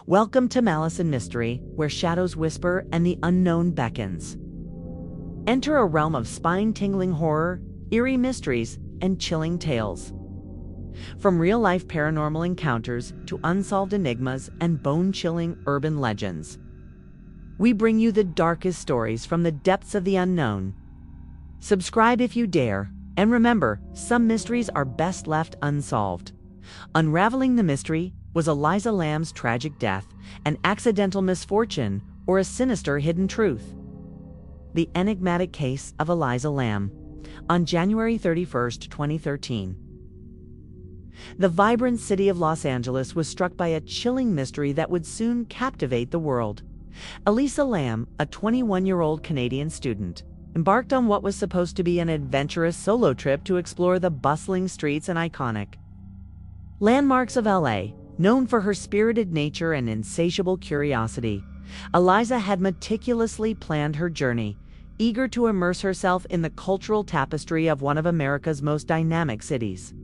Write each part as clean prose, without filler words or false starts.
Welcome to Malice and Mystery, where shadows whisper and the unknown beckons. Enter a realm of spine-tingling horror, eerie mysteries, and chilling tales. From real-life paranormal encounters to unsolved enigmas and bone-chilling urban legends, we bring you the darkest stories from the depths of the unknown. Subscribe if you dare, and remember, some mysteries are best left unsolved. Unraveling the mystery, was Eliza Lamb's tragic death an accidental misfortune or a sinister hidden truth? The enigmatic case of Eliza Lamb. On January 31st, 2013. The vibrant city of Los Angeles was struck by a chilling mystery that would soon captivate the world. Eliza Lamb, a 21-year-old Canadian student, embarked on what was supposed to be an adventurous solo trip to explore the bustling streets and iconic landmarks of LA. Known for her spirited nature and insatiable curiosity, Eliza had meticulously planned her journey, eager to immerse herself in the cultural tapestry of one of America's most dynamic cities.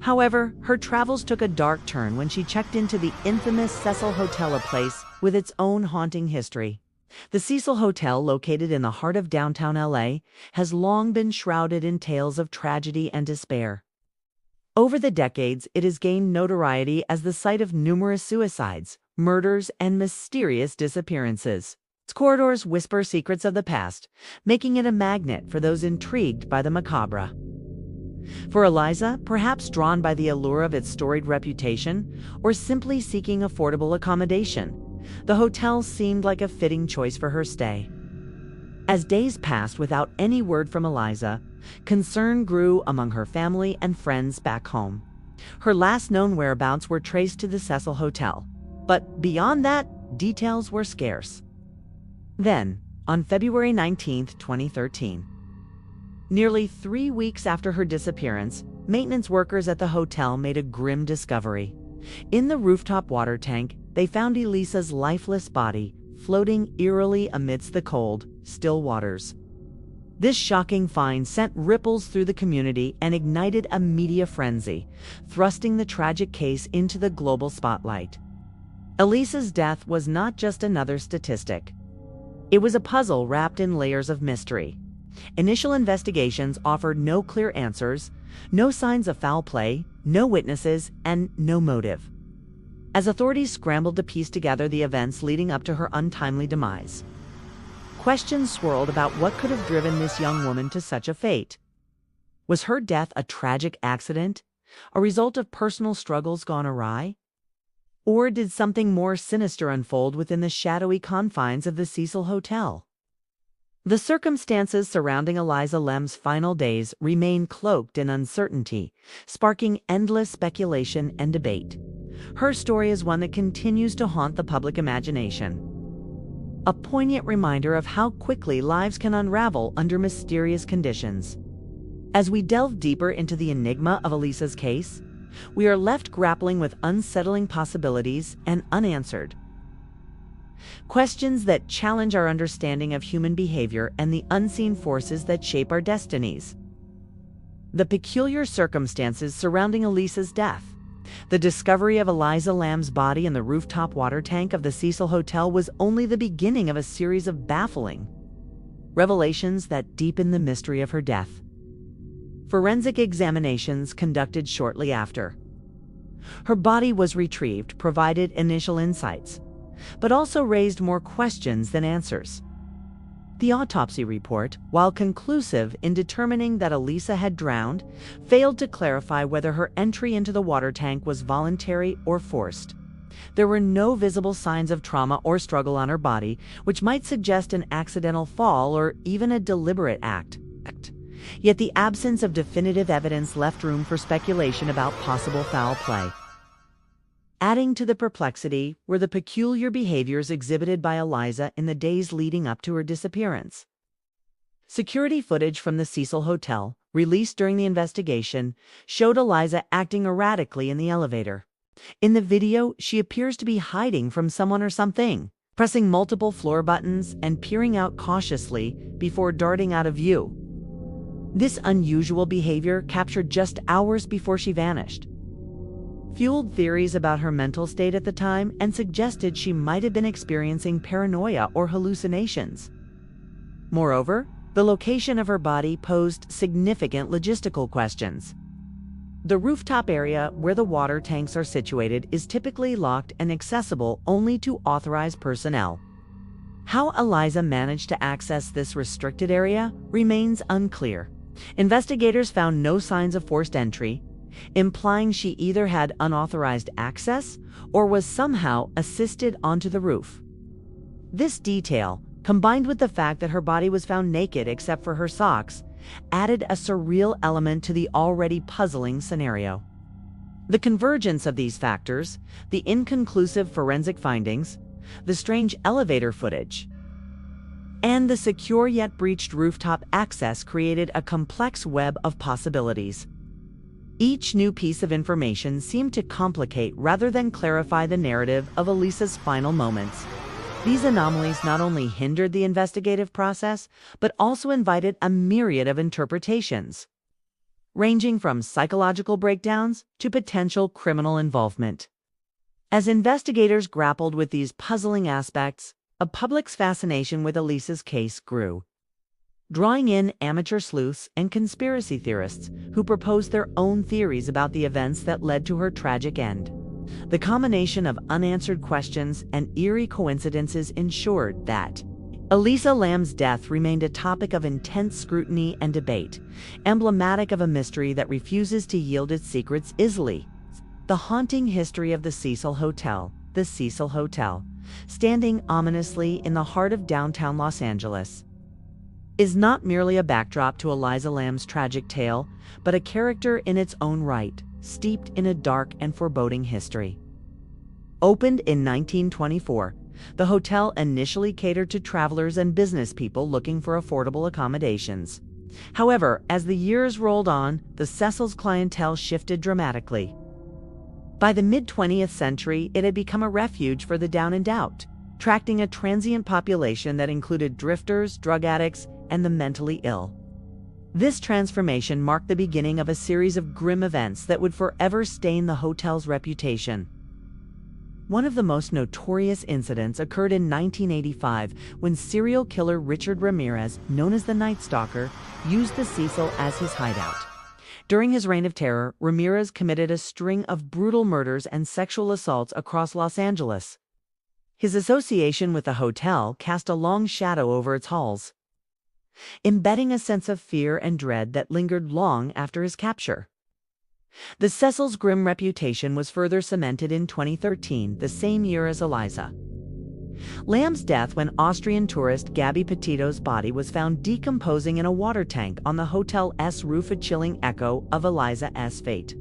However, her travels took a dark turn when she checked into the infamous Cecil Hotel, a place with its own haunting history. The Cecil Hotel, located in the heart of downtown LA, has long been shrouded in tales of tragedy and despair. Over the decades, it has gained notoriety as the site of numerous suicides, murders, and mysterious disappearances. Its corridors whisper secrets of the past, making it a magnet for those intrigued by the macabre. For Eliza, perhaps drawn by the allure of its storied reputation, or simply seeking affordable accommodation, the hotel seemed like a fitting choice for her stay. As days passed without any word from Eliza, concern grew among her family and friends back home. Her last known whereabouts were traced to the Cecil Hotel, but beyond that, details were scarce. Then, on February 19, 2013, nearly 3 weeks after her disappearance, maintenance workers at the hotel made a grim discovery. In the rooftop water tank, they found Eliza's lifeless body floating eerily amidst the cold, still waters. This shocking find sent ripples through the community and ignited a media frenzy, thrusting the tragic case into the global spotlight. Eliza's death was not just another statistic. It was a puzzle wrapped in layers of mystery. Initial investigations offered no clear answers, no signs of foul play, no witnesses, and no motive. As authorities scrambled to piece together the events leading up to her untimely demise, questions swirled about what could have driven this young woman to such a fate. Was her death a tragic accident, a result of personal struggles gone awry? Or did something more sinister unfold within the shadowy confines of the Cecil Hotel? The circumstances surrounding Eliza Lamb's final days remain cloaked in uncertainty, sparking endless speculation and debate. Her story is one that continues to haunt the public imagination, a poignant reminder of how quickly lives can unravel under mysterious conditions. As we delve deeper into the enigma of Eliza's case, we are left grappling with unsettling possibilities and unanswered questions that challenge our understanding of human behavior and the unseen forces that shape our destinies. The peculiar circumstances surrounding Eliza's death. The discovery of Eliza Lamb's body in the rooftop water tank of the Cecil Hotel was only the beginning of a series of baffling revelations that deepen the mystery of her death. Forensic examinations conducted shortly after her body was retrieved provided initial insights, but also raised more questions than answers. The autopsy report, while conclusive in determining that Eliza had drowned, failed to clarify whether her entry into the water tank was voluntary or forced. There were no visible signs of trauma or struggle on her body, which might suggest an accidental fall or even a deliberate act. Yet the absence of definitive evidence left room for speculation about possible foul play. Adding to the perplexity were the peculiar behaviors exhibited by Eliza in the days leading up to her disappearance. Security footage from the Cecil Hotel, released during the investigation, showed Eliza acting erratically in the elevator. In the video, she appears to be hiding from someone or something, pressing multiple floor buttons and peering out cautiously before darting out of view. This unusual behavior captured just hours before she vanished. fueled theories about her mental state at the time and suggested she might have been experiencing paranoia or hallucinations. Moreover, the location of her body posed significant logistical questions. The rooftop area where the water tanks are situated is typically locked and accessible only to authorized personnel. How Eliza managed to access this restricted area remains unclear. Investigators found no signs of forced entry, implying she either had unauthorized access or was somehow assisted onto the roof. This detail, combined with the fact that her body was found naked except for her socks, added a surreal element to the already puzzling scenario. The convergence of these factors, the inconclusive forensic findings, the strange elevator footage, and the secure yet breached rooftop access created a complex web of possibilities. Each new piece of information seemed to complicate rather than clarify the narrative of Elisa's final moments. These anomalies not only hindered the investigative process, but also invited a myriad of interpretations, ranging from psychological breakdowns to potential criminal involvement. As investigators grappled with these puzzling aspects, a public's fascination with Elisa's case grew, drawing in amateur sleuths and conspiracy theorists who proposed their own theories about the events that led to her tragic end. The combination of unanswered questions and eerie coincidences ensured that Elisa Lam's death remained a topic of intense scrutiny and debate, emblematic of a mystery that refuses to yield its secrets easily. The haunting history of the Cecil Hotel, the Cecil Hotel, standing ominously in the heart of downtown Los Angeles, is not merely a backdrop to Eliza Lam's tragic tale, but a character in its own right, steeped in a dark and foreboding history. Opened in 1924, the hotel initially catered to travelers and business people looking for affordable accommodations. However, as the years rolled on, the Cecil's clientele shifted dramatically. By the mid-20th century, it had become a refuge for the down and out, attracting a transient population that included drifters, drug addicts, and the mentally ill. This transformation marked the beginning of a series of grim events that would forever stain the hotel's reputation. One of the most notorious incidents occurred in 1985 when serial killer Richard Ramirez, known as the Night Stalker, used the Cecil as his hideout. During his reign of terror, Ramirez committed a string of brutal murders and sexual assaults across Los Angeles. His association with the hotel cast a long shadow over its halls, embedding a sense of fear and dread that lingered long after his capture. The Cecil's grim reputation was further cemented in 2013, the same year as Eliza Lam's death, when Austrian tourist Gabby Petito's body was found decomposing in a water tank on the hotel's roof, a chilling echo of Eliza's fate.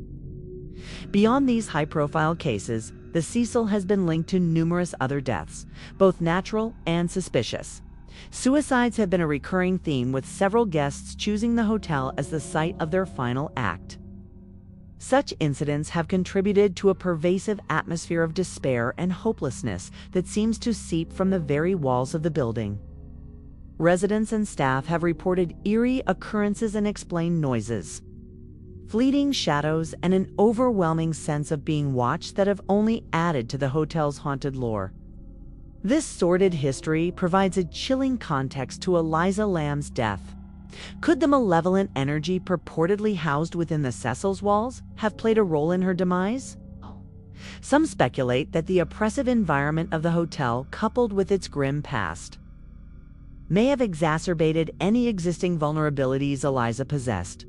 Beyond these high-profile cases, the Cecil has been linked to numerous other deaths, both natural and suspicious. Suicides have been a recurring theme, with several guests choosing the hotel as the site of their final act. Such incidents have contributed to a pervasive atmosphere of despair and hopelessness that seems to seep from the very walls of the building. Residents and staff have reported eerie occurrences and unexplained noises, fleeting shadows, and an overwhelming sense of being watched that have only added to the hotel's haunted lore. This sordid history provides a chilling context to Eliza Lam's death. Could the malevolent energy purportedly housed within the Cecil's walls have played a role in her demise? Some speculate that the oppressive environment of the hotel, coupled with its grim past, may have exacerbated any existing vulnerabilities Eliza possessed.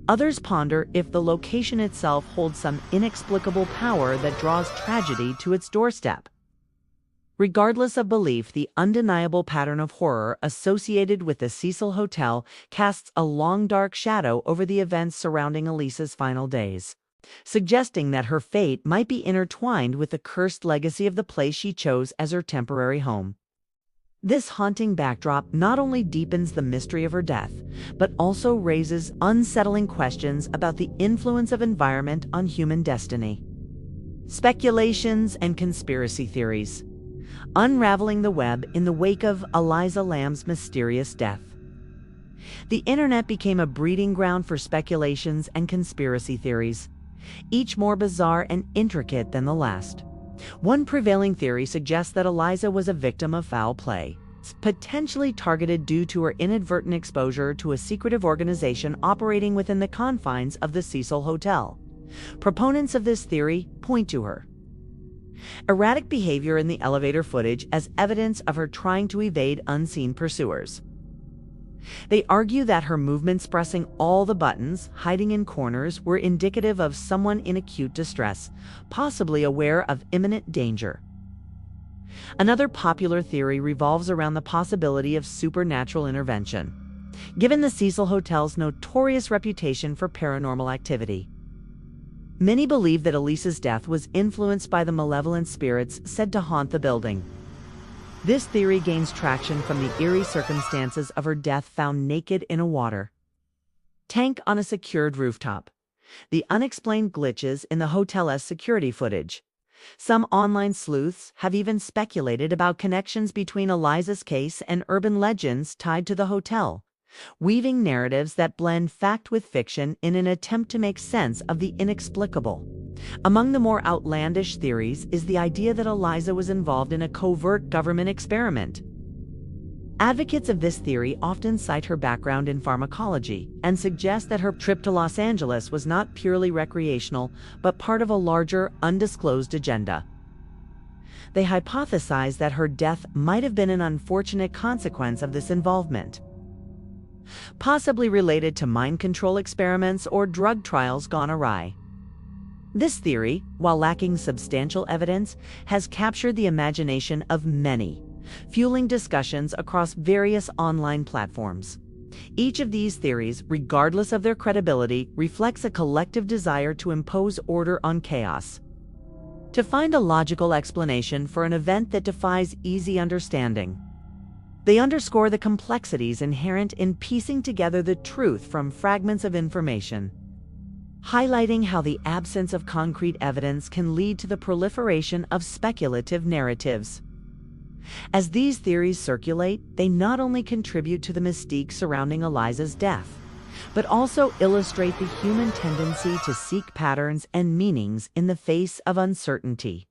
Others ponder if the location itself holds some inexplicable power that draws tragedy to its doorstep. Regardless of belief, the undeniable pattern of horror associated with the Cecil Hotel casts a long dark shadow over the events surrounding Elisa's final days, suggesting that her fate might be intertwined with the cursed legacy of the place she chose as her temporary home. This haunting backdrop not only deepens the mystery of her death, but also raises unsettling questions about the influence of environment on human destiny. Speculations and conspiracy theories, unraveling the web in the wake of Eliza Lam's mysterious death. The internet became a breeding ground for speculations and conspiracy theories. each more bizarre and intricate than the last. One prevailing theory suggests that Eliza was a victim of foul play, potentially targeted due to her inadvertent exposure to a secretive organization operating within the confines of the Cecil Hotel. Proponents of this theory point to her erratic behavior in the elevator footage as evidence of her trying to evade unseen pursuers. They argue that her movements, pressing all the buttons, hiding in corners, were indicative of someone in acute distress, possibly aware of imminent danger. Another popular theory revolves around the possibility of supernatural intervention, given the Cecil Hotel's notorious reputation for paranormal activity. Many believe that Elisa's death was influenced by the malevolent spirits said to haunt the building. This theory gains traction from the eerie circumstances of her death, found naked in a water tank on a secured rooftop, the unexplained glitches in the hotel's security footage. Some online sleuths have even speculated about connections between Eliza's case and urban legends tied to the hotel, weaving narratives that blend fact with fiction in an attempt to make sense of the inexplicable. Among the more outlandish theories is the idea that Eliza was involved in a covert government experiment. Advocates of this theory often cite her background in pharmacology and suggest that her trip to Los Angeles was not purely recreational, but part of a larger, undisclosed agenda. They hypothesize that her death might have been an unfortunate consequence of this involvement, possibly related to mind control experiments or drug trials gone awry. This theory, while lacking substantial evidence, has captured the imagination of many, fueling discussions across various online platforms. Each of these theories, regardless of their credibility, reflects a collective desire to impose order on chaos, to find a logical explanation for an event that defies easy understanding. They underscore the complexities inherent in piecing together the truth from fragments of information, highlighting how the absence of concrete evidence can lead to the proliferation of speculative narratives. As these theories circulate, they not only contribute to the mystique surrounding Eliza's death, but also illustrate the human tendency to seek patterns and meanings in the face of uncertainty.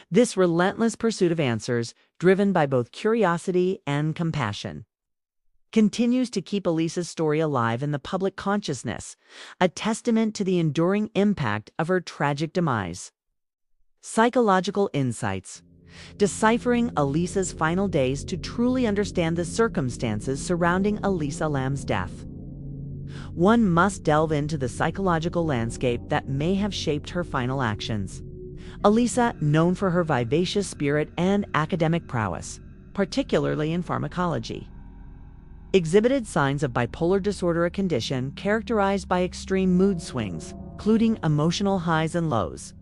This relentless pursuit of answers, driven by both curiosity and compassion, continues to keep Elisa's story alive in the public consciousness, a testament to the enduring impact of her tragic demise. Psychological insights. Deciphering Elisa's final days to truly understand the circumstances surrounding Elisa Lam's death. One must delve into the psychological landscape that may have shaped her final actions. Elisa, known for her vivacious spirit and academic prowess, particularly in pharmacology, exhibited signs of bipolar disorder, a condition characterized by extreme mood swings, including emotional highs and lows.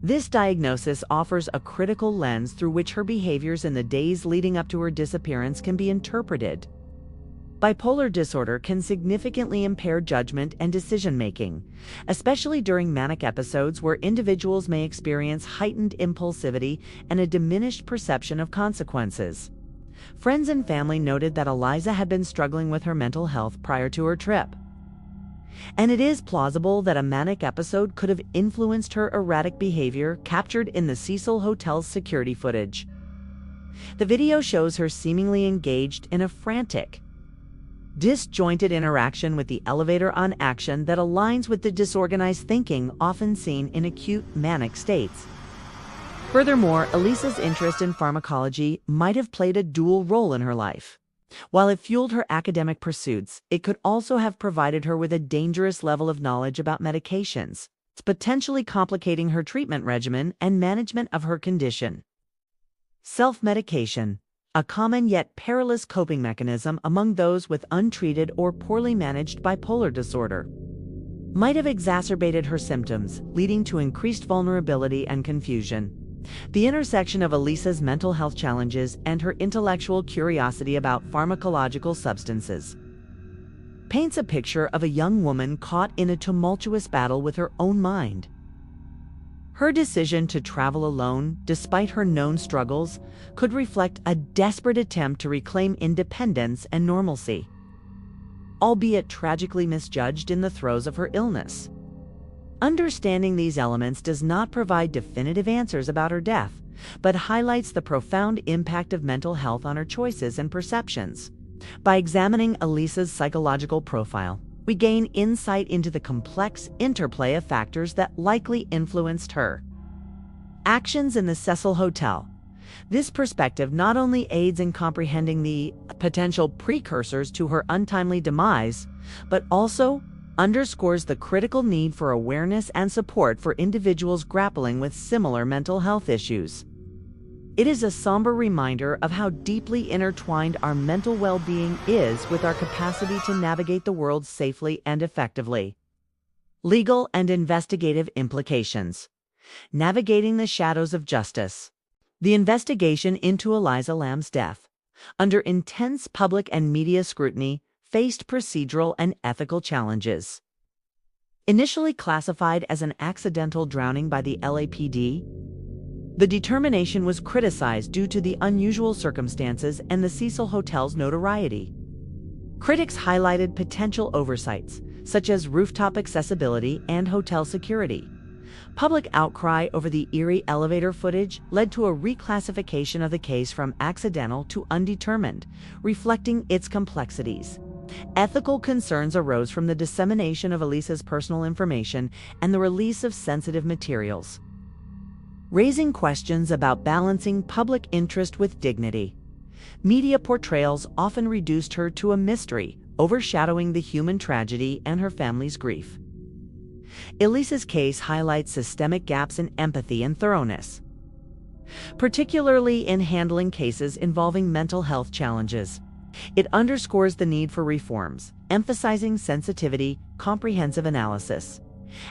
This diagnosis offers a critical lens through which her behaviors in the days leading up to her disappearance can be interpreted. Bipolar disorder can significantly impair judgment and decision-making, especially during manic episodes where individuals may experience heightened impulsivity and a diminished perception of consequences. Friends and family noted that Eliza had been struggling with her mental health prior to her trip, and it is plausible that a manic episode could have influenced her erratic behavior captured in the Cecil Hotel's security footage. The video shows her seemingly engaged in a frantic, disjointed interaction with the elevator on action that aligns with the disorganized thinking often seen in acute manic states. Furthermore, Elisa's interest in pharmacology might have played a dual role in her life. While it fueled her academic pursuits, it could also have provided her with a dangerous level of knowledge about medications, potentially complicating her treatment regimen and management of her condition. Self-medication, a common yet perilous coping mechanism among those with untreated or poorly managed bipolar disorder, might have exacerbated her symptoms, leading to increased vulnerability and confusion. The intersection of Elisa's mental health challenges and her intellectual curiosity about pharmacological substances paints a picture of a young woman caught in a tumultuous battle with her own mind. Her decision to travel alone, despite her known struggles, could reflect a desperate attempt to reclaim independence and normalcy, albeit tragically misjudged in the throes of her illness. Understanding these elements does not provide definitive answers about her death, but highlights the profound impact of mental health on her choices and perceptions. By examining Elisa's psychological profile, we gain insight into the complex interplay of factors that likely influenced her actions in the Cecil Hotel. This perspective not only aids in comprehending the potential precursors to her untimely demise, but also underscores the critical need for awareness and support for individuals grappling with similar mental health issues. It is a somber reminder of how deeply intertwined our mental well-being is with our capacity to navigate the world safely and effectively. Legal and investigative implications. Navigating the shadows of justice. The investigation into Eliza Lam's death, under intense public and media scrutiny, faced procedural and ethical challenges. Initially classified as an accidental drowning by the LAPD, the determination was criticized due to the unusual circumstances and the Cecil Hotel's notoriety. Critics highlighted potential oversights, such as rooftop accessibility and hotel security. Public outcry over the eerie elevator footage led to a reclassification of the case from accidental to undetermined, reflecting its complexities. Ethical concerns arose from the dissemination of Elisa's personal information and the release of sensitive materials, raising questions about balancing public interest with dignity. Media portrayals often reduced her to a mystery, overshadowing the human tragedy and her family's grief. Elisa's case highlights systemic gaps in empathy and thoroughness, particularly in handling cases involving mental health challenges. It underscores the need for reforms, emphasizing sensitivity, comprehensive analysis,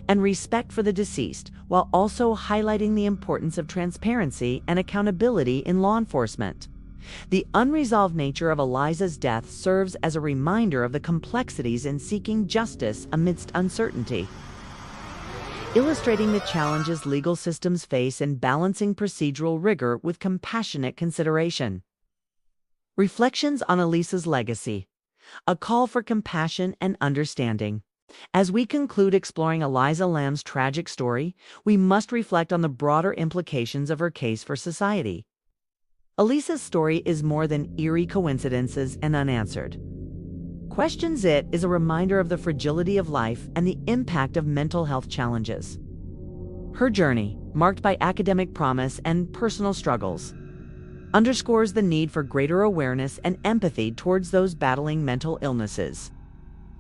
and respect for the deceased, while also highlighting the importance of transparency and accountability in law enforcement. The unresolved nature of Eliza's death serves as a reminder of the complexities in seeking justice amidst uncertainty, illustrating the challenges legal systems face in balancing procedural rigor with compassionate consideration. Reflections on Elisa's legacy. A call for compassion and understanding. As we conclude exploring Eliza Lam's tragic story, we must reflect on the broader implications of her case for society. Elisa's story is more than eerie coincidences and unanswered questions. It is a reminder of the fragility of life and the impact of mental health challenges. Her journey, marked by academic promise and personal struggles, underscores the need for greater awareness and empathy towards those battling mental illnesses.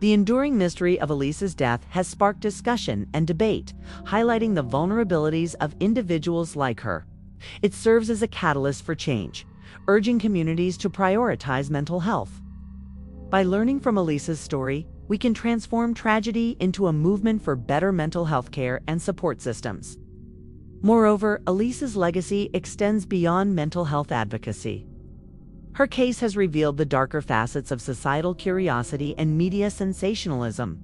The enduring mystery of Elisa's death has sparked discussion and debate, highlighting the vulnerabilities of individuals like her. It serves as a catalyst for change, urging communities to prioritize mental health. By learning from Elisa's story, we can transform tragedy into a movement for better mental health care and support systems. Moreover, Elisa's legacy extends beyond mental health advocacy. Her case has revealed the darker facets of societal curiosity and media sensationalism.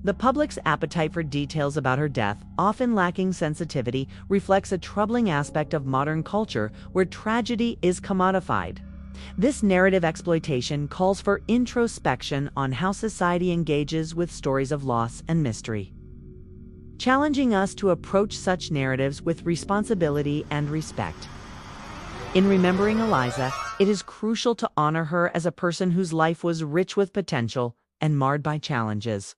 The public's appetite for details about her death, often lacking sensitivity, reflects a troubling aspect of modern culture where tragedy is commodified. This narrative exploitation calls for introspection on how society engages with stories of loss and mystery, challenging us to approach such narratives with responsibility and respect. In remembering Eliza, it is crucial to honor her as a person whose life was rich with potential and marred by challenges.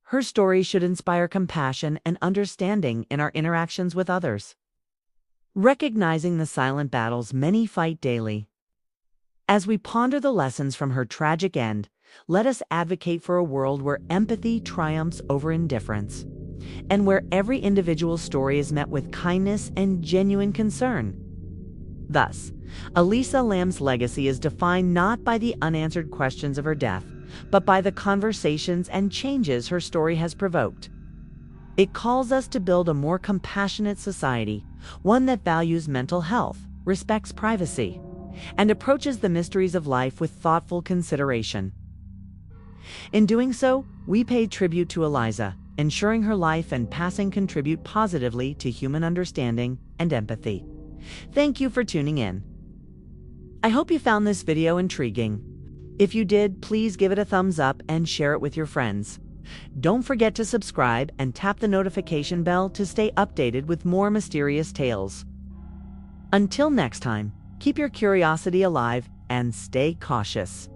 Her story should inspire compassion and understanding in our interactions with others, recognizing the silent battles many fight daily. As we ponder the lessons from her tragic end, let us advocate for a world where empathy triumphs over indifference, and where every individual's story is met with kindness and genuine concern. Thus, Eliza Lam's legacy is defined not by the unanswered questions of her death, but by the conversations and changes her story has provoked. It calls us to build a more compassionate society, one that values mental health, respects privacy, and approaches the mysteries of life with thoughtful consideration. In doing so, we pay tribute to Eliza, ensuring her life and passing contribute positively to human understanding and empathy. Thank you for tuning in. I hope you found this video intriguing. If you did, please give it a thumbs up and share it with your friends. Don't forget to subscribe and tap the notification bell to stay updated with more mysterious tales. Until next time, keep your curiosity alive and stay cautious.